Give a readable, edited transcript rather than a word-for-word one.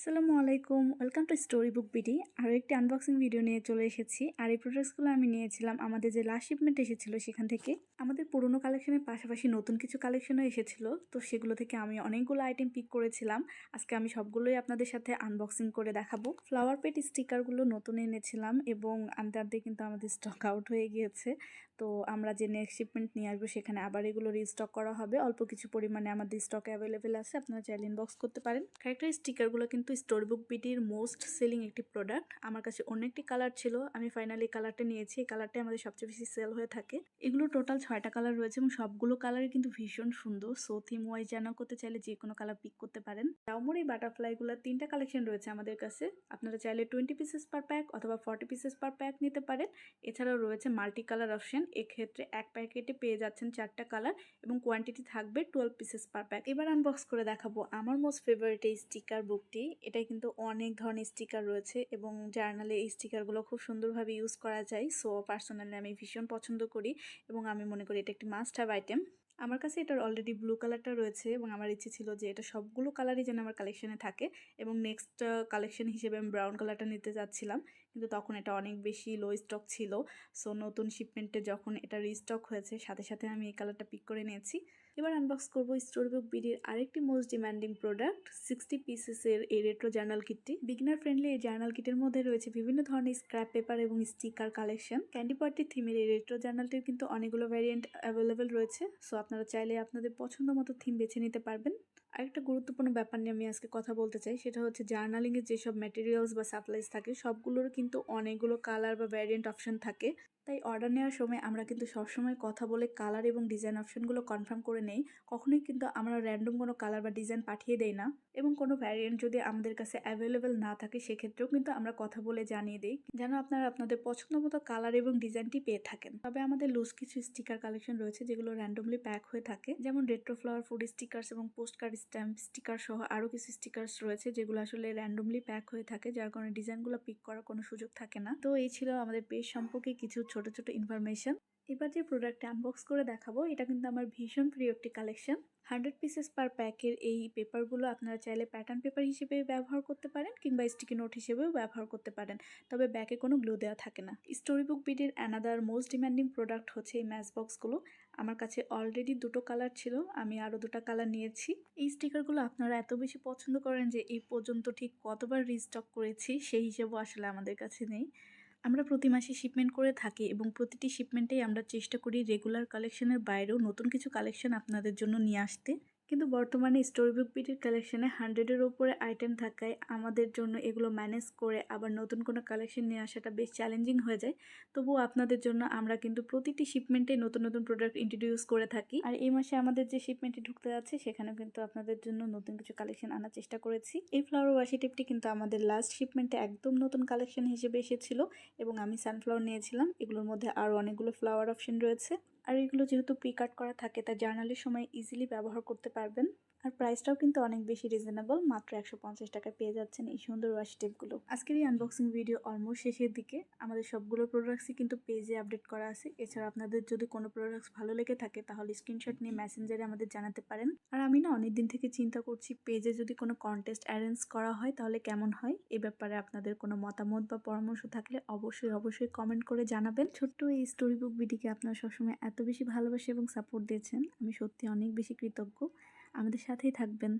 আসসালামু আলাইকুম, welcome to story book BD. আরও একটি আনবক্সিং ভিডিও নিয়ে চলে এসেছি। আর এই প্রোডাক্টসগুলো আমি নিয়েছিলাম আমাদের যে লাস্ট শিপমেন্ট এসেছিল সেখান থেকে। আমাদের পুরোনো কালেকশনের পাশাপাশি নতুন কিছু কালেকশনও এসেছিল, তো সেগুলো থেকে আমি অনেকগুলো আইটেম পিক করেছিলাম। আজকে আমি সবগুলোই আপনাদের সাথে আনবক্সিং করে দেখাবো। ফ্লাওয়ার পেট স্টিকারগুলো নতুন এনেছিলাম এবং আনতে আনতে কিন্তু আমাদের স্টক আউট হয়ে গিয়েছে। তো আমরা যে নেক্সট শিপমেন্ট নিয়ে আসবো সেখানে আবার এগুলো রিস্টক করা হবে। অল্প কিছু পরিমাণে আমাদের স্টকে অ্যাভেলেবেল আছে, আপনারা চাইলে ইনবক্স করতে পারেন। ক্যারেক্টার স্টিকারগুলো কিন্তু স্টোরি বুক বিডির মোস্ট সেলিং একটি প্রোডাক্ট। আমার কাছে অন্য একটি কালার ছিল, আমি ফাইনালি কালারটা নিয়েছি। এই কালারটাই আমাদের সবচেয়ে বেশি সেল হয়ে থাকে। এগুলো টোটাল 6টা কালার রয়েছে এবং সবগুলো কালারই কিন্তু ভীষণ সুন্দর। সো থিম ওয়াইজ জানা করতে চাইলে যে কোনো কালার পিক করতে পারেন। ডাউমোর এই বাটারফ্লাইগুলো 3টা কালেকশন রয়েছে আমাদের কাছে। আপনারা চাইলে 20 পিসেস পার প্যাক অথবা 40 পিসেস পার প্যাক নিতে পারেন। এছাড়াও রয়েছে মাল্টি কালার অপশন। এক্ষেত্রে এক প্যাকেটে পেয়ে যাচ্ছেন 4টা কালার এবং কোয়ান্টিটি থাকবে 12 পিসেস পার প্যাক। এবার আনবক্স করে দেখাবো আমার মোস্ট ফেভারিট এই স্টিকার বুকটি। এটাই কিন্তু অনেক ধরনের স্টিকার রয়েছে এবং জার্নালে এই স্টিকারগুলো খুব সুন্দরভাবে ইউজ করা যায়। সো পার্সোনালি আমি ভীষণ পছন্দ করি এবং আমি মনে করি এটা একটি মাস্ট হ্যাভ আইটেম। আমার কাছে এটার অলরেডি ব্লু কালারটা রয়েছে এবং আমার ইচ্ছে ছিল যে এটা সবগুলো কালারই যেন আমার কালেকশনে থাকে এবং নেক্সট কালেকশন হিসেবে আমি ব্রাউন কালারটা নিতে যাচ্ছিলাম, কিন্তু তখন এটা অনেক বেশি লো স্টক ছিল। সো নতুন শিপমেন্টে যখন এটা রিস্টক হয়েছে সাথে সাথে আমি এই কালারটা পিক করে নিয়েছি। এবার আনবক্স করবো স্টোরি বুক বিডির আরেকটি মোস্ট ডিমান্ডিং প্রোডাক্ট 60 পিসেসের এই রেট্রো জার্নাল কিটটি। বিগিনার ফ্রেন্ডলি এই জার্নাল কিটের মধ্যে রয়েছে বিভিন্ন ধরনের স্ক্র্যাপ পেপার এবং স্টিকার কালেকশন। ক্যান্ডি পার্টি থিমের এই রেট্রো জার্নালটির কিন্তু অনেকগুলো ভ্যারিয়েন্ট অ্যাভেলেবেল রয়েছে। সো আপনারা চাইলে আপনাদের পছন্দ মতো থিম বেছে নিতে পারবেন। আরেকটা গুরুত্বপূর্ণ ব্যাপার নিয়ে আমি আজকে কথা বলতে চাই, সেটা হচ্ছে জার্নালিংয়ের যেসব ম্যাটেরিয়ালস বা সাপ্লাইজ থাকে সবগুলোর কিন্তু অনেকগুলো কালার বা ভ্যারিয়েন্ট অপশন থাকে। তাই অর্ডার নেওয়ার সময় আমরা কিন্তু সবসময় কথা বলে কালার এবং ডিজাইন অপশনগুলো কনফার্ম করে নেই। কখনোই কিন্তু আমরা র্যান্ডম কোনো কালার বা ডিজাইন পাঠিয়ে দেই না এবং কোনো ভ্যারিয়েন্ট যদি আমাদের কাছে অ্যাভেলেবেল না থাকে সেক্ষেত্রেও কিন্তু আমরা কথা বলে জানিয়ে দিই যেন আপনারা আপনাদের পছন্দ মতো কালার এবং ডিজাইনটি পেয়ে থাকেন। তবে আমাদের লুজ কিছু স্টিকার কালেকশন রয়েছে যেগুলো র্যান্ডমলি প্যাক হয়ে থাকে, যেমন রেট্রো ফ্লাওয়ার ফুড স্টিকার্স এবং পোস্ট কার্ড স্ট্যাম্প স্টিকার সহ আরও কিছু স্টিকার্স রয়েছে যেগুলো আসলে র্যান্ডমলি প্যাক হয়ে থাকে, যার কারণে ডিজাইনগুলো পিক করার কোনো সুযোগ থাকে না। তো এই ছিল আমাদের পেজ সম্পর্কে কিছু ছোট ছোট ইনফরমেশন। এবার যে প্রোডাক্টটা আনবক্স করে দেখাবো এটা কিন্তু আমার ভীষণ প্রিয় একটি কালেকশন। 100 পিসেস পার প্যাকের এই পেপারগুলো আপনারা চাইলে প্যাটার্ন পেপার হিসেবে ব্যবহার করতে পারেন কিংবা স্টিকি নোট হিসেবেও ব্যবহার করতে পারেন, তবে ব্যাকে কোনো গ্লু দেওয়া থাকে না। স্টোরি বুক বিডির অ্যানাদার মোস্ট ডিমান্ডিং প্রোডাক্ট হচ্ছে এই ম্যাচ বক্সগুলো। আমার কাছে অলরেডি দুটো কালার ছিল, আমি আরও দুটো কালার নিয়েছি। এই স্টিকারগুলো আপনারা এত বেশি পছন্দ করেন যে এই পর্যন্ত ঠিক কতবার রিস্টক করেছি সেই হিসেবেও আসলে আমাদের কাছে নেই। আমরা প্রতি মাসে শিপমেন্ট করে থাকি এবং প্রতিটি শিপমেন্টেই আমরা চেষ্টা করি রেগুলার কালেকশনের বাইরেও নতুন কিছু কালেকশন আপনাদের জন্য নিয়ে আসতে। কিন্তু বর্তমানে স্টোরি বুক বিডির কালেকশনে 100-এর ওপরে আইটেম থাকায় আমাদের জন্য এগুলো ম্যানেজ করে আবার নতুন কোনো কালেকশন নিয়ে আসাটা বেশ চ্যালেঞ্জিং হয়ে যায়। তবুও আপনাদের জন্য আমরা কিন্তু প্রতিটি শিপমেন্টে নতুন নতুন প্রোডাক্ট ইন্ট্রোডিউস করে থাকি। আর এই মাসে আমাদের যে শিপমেন্টে ঢুকতে যাচ্ছে সেখানেও কিন্তু আপনাদের জন্য নতুন কিছু কালেকশন আনার চেষ্টা করেছি। এই ফ্লাওয়ার ওয়াশি টিপটি কিন্তু আমাদের লাস্ট শিপমেন্টে একদম নতুন কালেকশন হিসেবে এসেছিল এবং আমি সানফ্লাওয়ার নিয়েছিলাম। এগুলোর মধ্যে আরও অনেকগুলো ফ্লাওয়ার অপশন রয়েছে আর এগুলো যেহেতু প্রি কাট করা থাকে তাই জার্নালের সময় ইজিলি ব্যবহার করতে পারবেন। আর প্রাইসটাও কিন্তু অনেক বেশি রিজনেবল, মাত্র 150 টাকায় পেয়ে যাচ্ছেন এই সুন্দর ওয়াশি টেপগুলো। আজকের এই আনবক্সিং ভিডিও অলমোস্ট শেষের দিকে। আমাদের সবগুলো প্রোডাক্টসই কিন্তু পেজে আপডেট করা আছে। এছাড়া আপনাদের যদি কোনো প্রোডাক্টস ভালো লেগে থাকে তাহলে স্ক্রিনশট নিয়ে মেসেঞ্জারে আমাদের জানাতে পারেন। আর আমি না অনেকদিন থেকে চিন্তা করছি পেজে যদি কোনো কন্টেস্ট অ্যারেঞ্জ করা হয় তাহলে কেমন হয়। এ ব্যাপারে আপনাদের কোনো মতামত বা পরামর্শ থাকলে অবশ্যই কমেন্ট করে জানাবেন। ছোট্ট এই স্টোরি বুক বিডিকে আপনারা সবসময় এত বেশি ভালোবাসে এবং সাপোর্ট দিয়েছেন, আমি সত্যি অনেক বেশি কৃতজ্ঞ। আমাদের সাথেই থাকবেন।